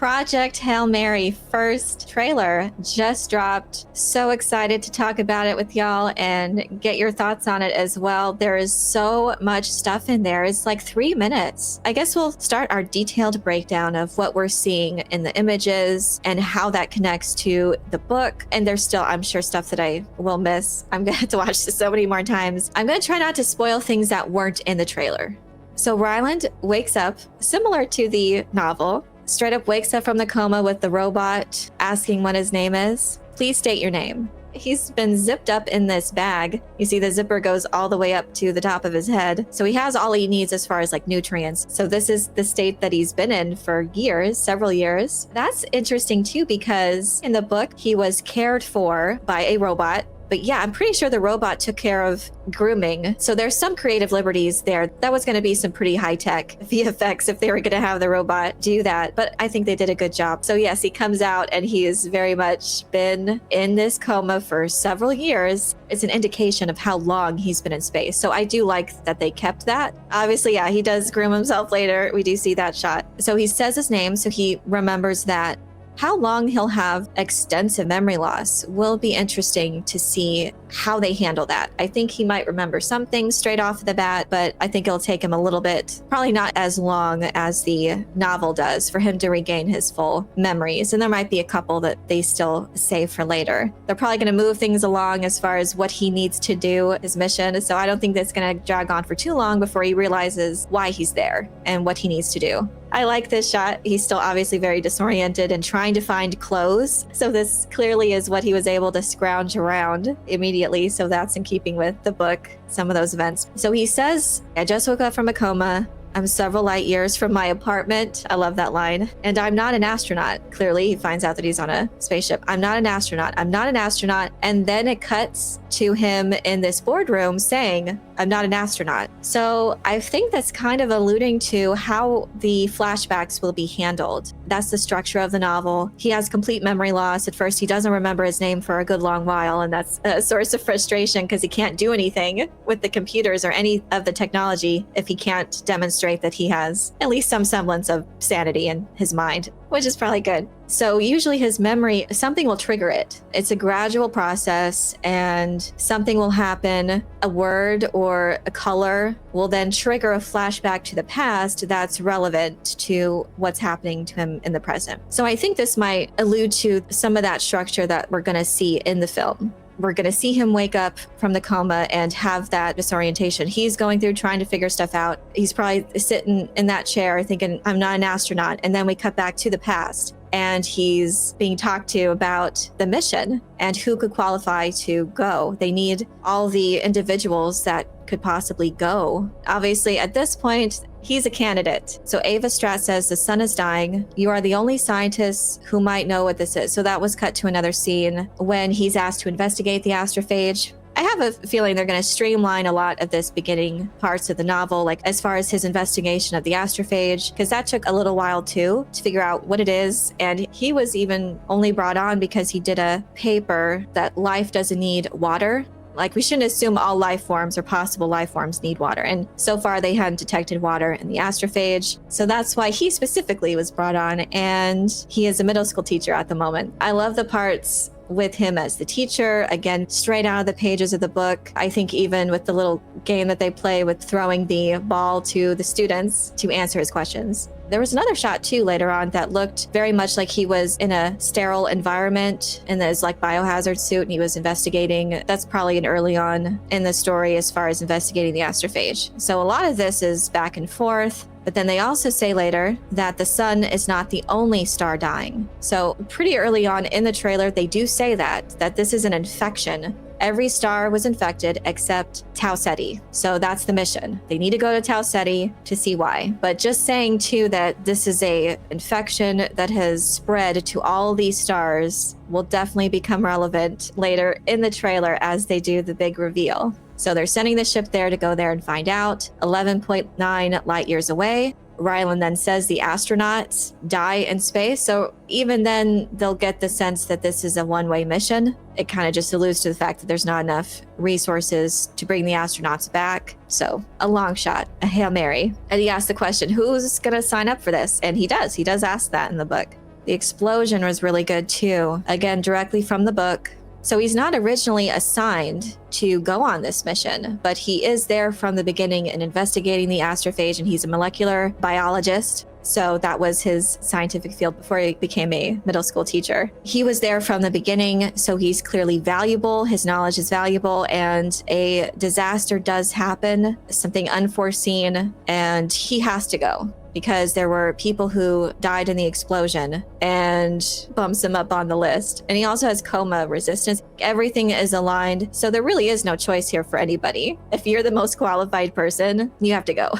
Project Hail Mary first trailer just dropped. So excited to talk about it with y'all and get your thoughts on it as well. There is so much stuff in there. It's like 3 minutes. I guess we'll start our detailed breakdown of what we're seeing in the images and how that connects to the book. And there's still, I'm sure, stuff that I will miss. I'm going to have to watch this so many more times. I'm going to try not to spoil things that weren't in the trailer. So Ryland wakes up, similar to the novel, straight up wakes up from the coma with the robot asking what his name is. Please state your name. He's been zipped up in this bag. You see the zipper goes all the way up to the top of his head. So he has all he needs as far as like nutrients. So this is the state that he's been in for years, several years. That's interesting too, because in the book, he was cared for by a robot. But yeah, I'm pretty sure the robot took care of grooming. So there's some creative liberties there. That was going to be some pretty high-tech VFX if they were going to have the robot do that. But I think they did a good job. So yes, he comes out and he has very much been in this coma for several years. It's an indication of how long he's been in space. So I do like that they kept that. Obviously, yeah, he does groom himself later. We do see that shot. So he says his name, so he remembers that. How long he'll have extensive memory loss will be interesting to see how they handle that. I think he might remember some things straight off the bat, but I think it'll take him a little bit, probably not as long as the novel does, for him to regain his full memories. And there might be a couple that they still save for later. They're probably going to move things along as far as what he needs to do, his mission. So I don't think that's going to drag on for too long before he realizes why he's there and what he needs to do. I like this shot. He's still obviously very disoriented and trying to find clothes. So this clearly is what he was able to scrounge around immediately. So that's in keeping with the book, some of those events. So he says, I just woke up from a coma. I'm several light years from my apartment. I love that line. And I'm not an astronaut. Clearly, he finds out that he's on a spaceship. I'm not an astronaut. I'm not an astronaut. And then it cuts to him in this boardroom saying, I'm not an astronaut. So I think that's kind of alluding to how the flashbacks will be handled. That's the structure of the novel. He has complete memory loss. At first, he doesn't remember his name for a good long while. And that's a source of frustration because he can't do anything with the computers or any of the technology if he can't demonstrate that he has at least some semblance of sanity in his mind, which is probably good. So usually his memory, something will trigger it. It's a gradual process and something will happen. A word or a color will then trigger a flashback to the past that's relevant to what's happening to him in the present. So I think this might allude to some of that structure that we're going to see in the film. We're going to see him wake up from the coma and have that disorientation. He's going through trying to figure stuff out. He's probably sitting in that chair thinking, I'm not an astronaut. And then we cut back to the past and he's being talked to about the mission and who could qualify to go. They need all the individuals that could possibly go. Obviously, at this point, he's a candidate. So Ava Stratt says the sun is dying. You are the only scientists who might know what this is. So that was cut to another scene when he's asked to investigate the astrophage. I have a feeling they're going to streamline a lot of this beginning parts of the novel, like as far as his investigation of the astrophage, because that took a little while too to figure out what it is. And he was even only brought on because he did a paper that life doesn't need water. Like, we shouldn't assume all life forms or possible life forms need water. And so far, they hadn't detected water in the astrophage. So that's why he specifically was brought on. And he is a middle school teacher at the moment. I love the parts with him as the teacher, again, straight out of the pages of the book. I think even with the little game that they play with throwing the ball to the students to answer his questions. There was another shot too later on that looked very much like he was in a sterile environment in his like biohazard suit and he was investigating. That's probably an early on in the story as far as investigating the astrophage. So a lot of this is back and forth. But then they also say later that the sun is not the only star dying. So pretty early on in the trailer, they do say that this is an infection. Every star was infected except Tau Ceti. So that's the mission. They need to go to Tau Ceti to see why. But just saying too that this is a infection that has spread to all these stars will definitely become relevant later in the trailer as they do the big reveal. So they're sending the ship there to go there and find out. 11.9 light years away. Ryland then says the astronauts die in space. So even then, they'll get the sense that this is a one-way mission. It kind of just alludes to the fact that there's not enough resources to bring the astronauts back. So a long shot, a Hail Mary. And he asks the question, who's going to sign up for this? And he does. He does ask that in the book. The explosion was really good too. Again, directly from the book. So he's not originally assigned to go on this mission, but he is there from the beginning in investigating the astrophage, and he's a molecular biologist. So that was his scientific field before he became a middle school teacher. He was there from the beginning, so he's clearly valuable. His knowledge is valuable, and a disaster does happen, something unforeseen, and he has to go because there were people who died in the explosion, and bumps him up on the list. And he also has coma resistance. Everything is aligned, so there really is no choice here for anybody. If you're the most qualified person, you have to go.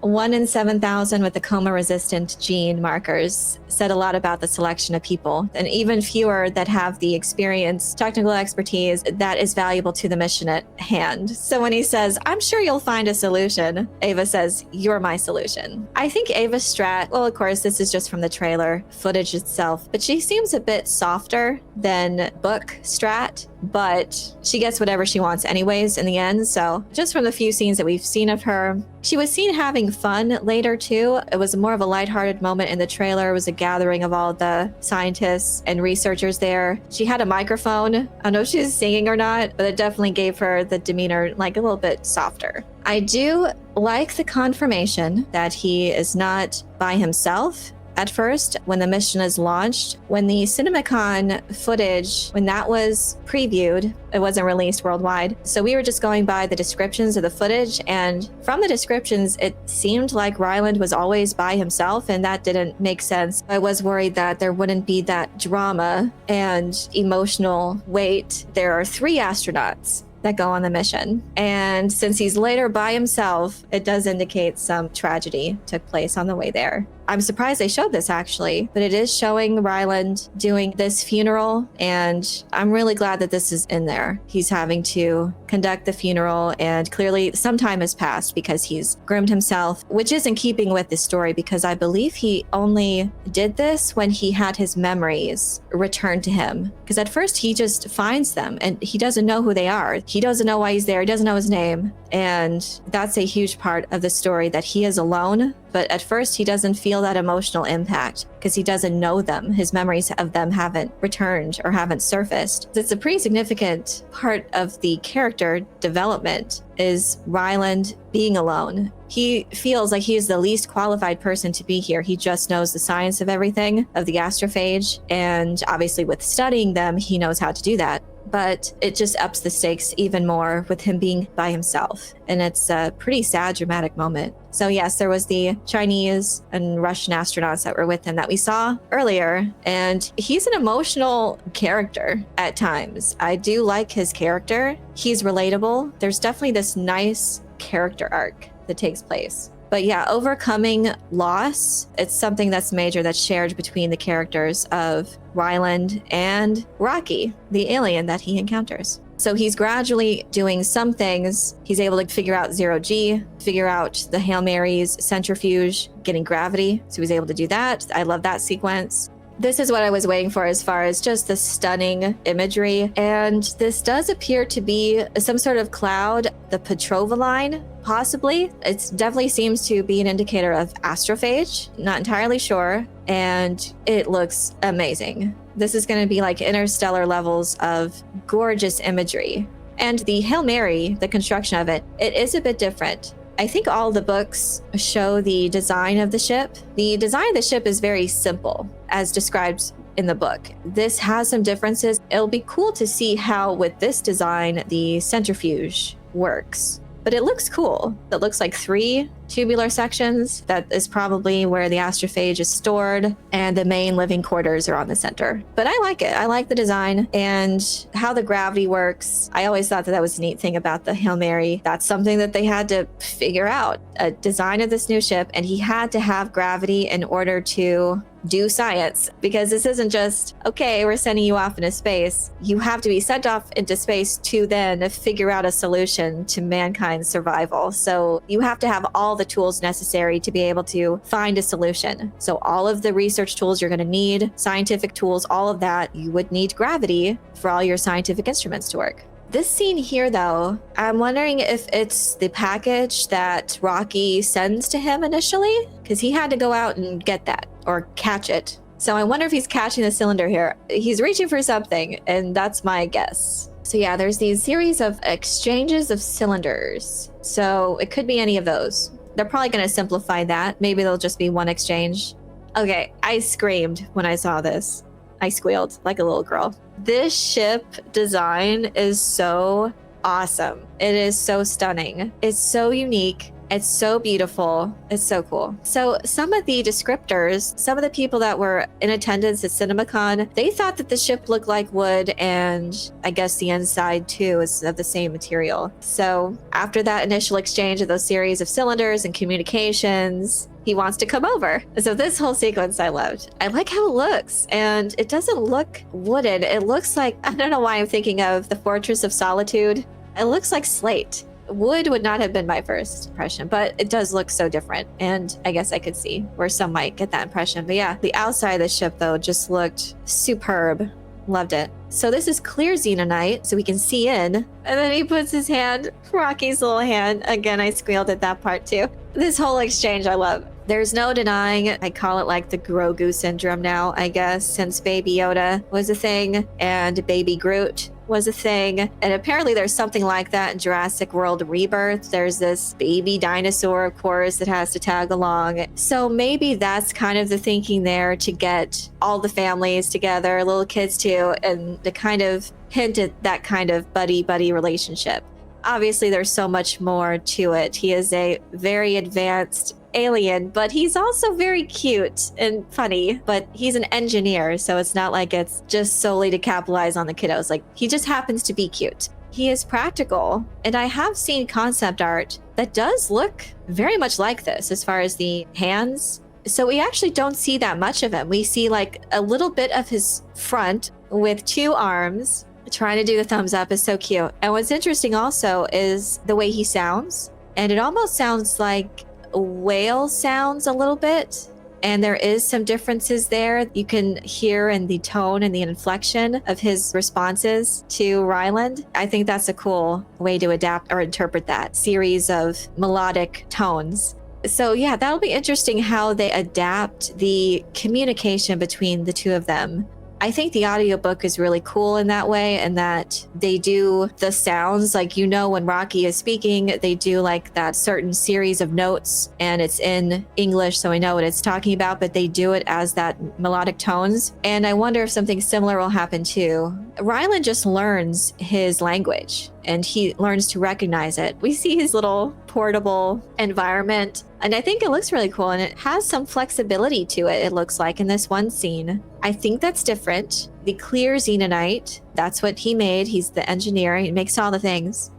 1 in 7,000 with the coma-resistant gene markers said a lot about the selection of people, and even fewer that have the experience, technical expertise that is valuable to the mission at hand. So when he says, "I'm sure you'll find a solution," Ava says, "You're my solution." I think Ava Strat, well, of course, this is just from the trailer footage itself, but she seems a bit softer than Book Strat, but she gets whatever she wants anyways in the end. So just from the few scenes that we've seen of her, she was seen having fun later too. It was more of a lighthearted moment in the trailer. It was a gathering of all the scientists and researchers there. She had a microphone. I don't know if she was singing or not, but it definitely gave her the demeanor like a little bit softer. I do like the confirmation that he is not by himself. At first, when the mission is launched, when the CinemaCon footage, when that was previewed, it wasn't released worldwide. So we were just going by the descriptions of the footage, and from the descriptions, it seemed like Ryland was always by himself, and that didn't make sense. I was worried that there wouldn't be that drama and emotional weight. There are 3 astronauts that go on the mission. And since he's later by himself, it does indicate some tragedy took place on the way there. I'm surprised they showed this actually, but it is showing Ryland doing this funeral, and I'm really glad that this is in there. He's having to conduct the funeral, and clearly some time has passed because he's groomed himself, which is in keeping with the story because I believe he only did this when he had his memories returned to him. Because at first he just finds them and he doesn't know who they are. He doesn't know why he's there. He doesn't know his name. And that's a huge part of the story, that he is alone. But at first he doesn't feel that emotional impact because he doesn't know them. His memories of them haven't returned or haven't surfaced. It's a pretty significant part of the character development is Ryland being alone. He feels like he is the least qualified person to be here. He just knows the science of everything, of the astrophage. And obviously with studying them, he knows how to do that. But it just ups the stakes even more with him being by himself. And it's a pretty sad, dramatic moment. So yes, there was the Chinese and Russian astronauts that were with him that we saw earlier. And he's an emotional character at times. I do like his character. He's relatable. There's definitely this nice character arc that takes place. But yeah, overcoming loss, it's something that's major, that's shared between the characters of Ryland and Rocky, the alien that he encounters. So he's gradually doing some things. He's able to figure out zero G, figure out the Hail Mary's centrifuge, getting gravity. So he's able to do that. I love that sequence. This is what I was waiting for as far as just the stunning imagery. And this does appear to be some sort of cloud, the Petrova line, possibly. It definitely seems to be an indicator of astrophage. Not entirely sure. And it looks amazing. This is going to be like interstellar levels of gorgeous imagery. And the Hail Mary, the construction of it, it is a bit different. I think all the books show the design of the ship. The design of the ship is very simple, as described in the book. This has some differences. It'll be cool to see how, with this design, the centrifuge works. But it looks cool. It looks like 3 tubular sections. That is probably where the astrophage is stored, and the main living quarters are on the center. But I like it. I like the design and how the gravity works. I always thought that that was a neat thing about the Hail Mary. That's something that they had to figure out. A design of this new ship, and he had to have gravity in order to do science, because this isn't just, okay, we're sending you off into space. You have to be sent off into space to then figure out a solution to mankind's survival. So you have to have all the tools necessary to be able to find a solution. So all of the research tools you're going to need, scientific tools, all of that, you would need gravity for all your scientific instruments to work. This scene here, though, I'm wondering if it's the package that Rocky sends to him initially, because he had to go out and get that or catch it. So I wonder if he's catching the cylinder here. He's reaching for something, and that's my guess. So yeah, there's these series of exchanges of cylinders. So it could be any of those. They're probably going to simplify that. Maybe there'll just be one exchange. Okay, I screamed when I saw this. I squealed like a little girl. This ship design is so awesome. It is so stunning. It's so unique. It's so beautiful. It's so cool. So some of the descriptors, some of the people that were in attendance at CinemaCon, they thought that the ship looked like wood, and I guess the inside too is of the same material. So after that initial exchange of those series of cylinders and communications, he wants to come over. So this whole sequence I loved. I like how it looks, and it doesn't look wooden. It looks like, I don't know why I'm thinking of the Fortress of Solitude. It looks like slate. Wood would not have been my first impression, but it does look so different. And I guess I could see where some might get that impression. But yeah, the outside of the ship though just looked superb. Loved it. So this is clear xenonite, so we can see in. And then he puts his hand, Rocky's little hand. Again, I squealed at that part too. This whole exchange I love. There's no denying, I call it like the Grogu syndrome now, I guess, since Baby Yoda was a thing and Baby Groot was a thing. And apparently there's something like that in Jurassic World Rebirth. There's this baby dinosaur, of course, that has to tag along. So maybe that's kind of the thinking there, to get all the families together, little kids too, and to kind of hint at that kind of buddy-buddy relationship. Obviously, there's so much more to it. He is a very advanced alien, but he's also very cute and funny. But he's an engineer, so it's not like it's just solely to capitalize on the kiddos. Like, he just happens to be cute. He is practical, and I have seen concept art that does look very much like this as far as the hands. So we actually don't see that much of him. We see like a little bit of his front with two arms. Trying to do the thumbs up is so cute. And what's interesting also is the way he sounds. And it almost sounds like whale sounds a little bit. And there is some differences there. You can hear in the tone and the inflection of his responses to Ryland. I think that's a cool way to adapt or interpret that series of melodic tones. So yeah, that'll be interesting how they adapt the communication between the two of them. I think the audiobook is really cool in that way, and that they do the sounds, like, you know, when Rocky is speaking, they do like that certain series of notes, and it's in English, so I know what it's talking about, but they do it as that melodic tones. And I wonder if something similar will happen too. Ryland just learns his language, and he learns to recognize it. We see his little portable environment, and I think it looks really cool, and it has some flexibility to it, it looks like, in this one scene. I think that's different. The clear xenonite, that's what he made. He's the engineer. He makes all the things.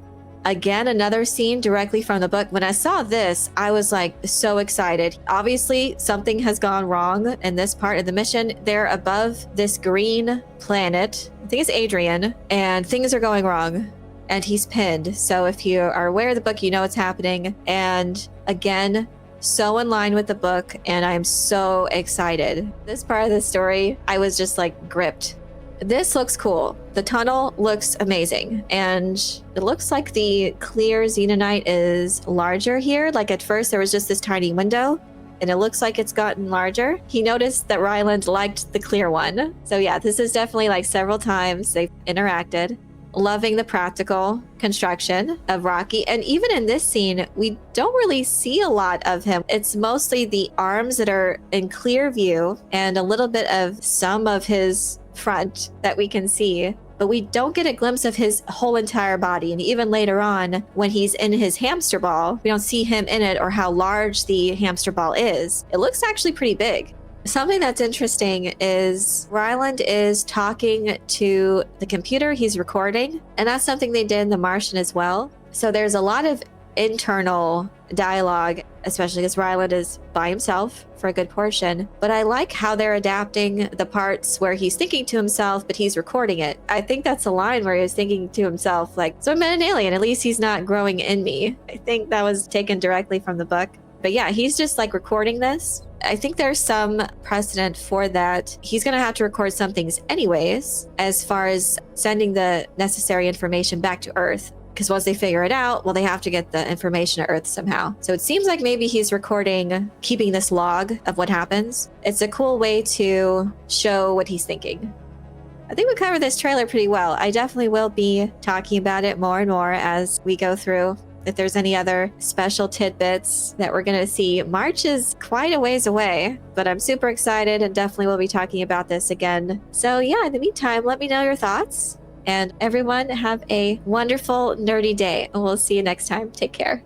Again, another scene directly from the book. When I saw this, I was like so excited. Obviously, something has gone wrong in this part of the mission. They're above this green planet. I think it's Adrian, and things are going wrong. And he's pinned. So if you are aware of the book, you know what's happening. And again, so in line with the book, and I'm so excited. This part of the story, I was just like gripped. This looks cool. The tunnel looks amazing, and it looks like the clear xenonite is larger here. Like at first there was just this tiny window, and it looks like it's gotten larger. He noticed that Ryland liked the clear one. So yeah, this is definitely like several times they've interacted. Loving the practical construction of Rocky. And even in this scene, we don't really see a lot of him. It's mostly the arms that are in clear view and a little bit of some of his front that we can see. But we don't get a glimpse of his whole entire body. And even later on, when he's in his hamster ball, we don't see him in it or how large the hamster ball is. It looks actually pretty big. Something that's interesting is Ryland is talking to the computer he's recording, and that's something they did in The Martian as well. So there's a lot of internal dialogue, especially because Ryland is by himself for a good portion. But I like how they're adapting the parts where he's thinking to himself, but he's recording it. I think that's a line where he was thinking to himself, like, so I'm an alien, at least he's not growing in me. I think that was taken directly from the book. But yeah, he's just like recording this. I think there's some precedent for that. He's going to have to record some things anyways, as far as sending the necessary information back to Earth. because once they figure it out, well, they have to get the information to Earth somehow. So it seems like maybe he's recording, keeping this log of what happens. It's a cool way to show what he's thinking. I think we covered this trailer pretty well. I definitely will be talking about it more and more as we go through. If there's any other special tidbits that we're going to see. March is quite a ways away, but I'm super excited and definitely will be talking about this again. So yeah, in the meantime, let me know your thoughts. And everyone have a wonderful nerdy day. And we'll see you next time. Take care.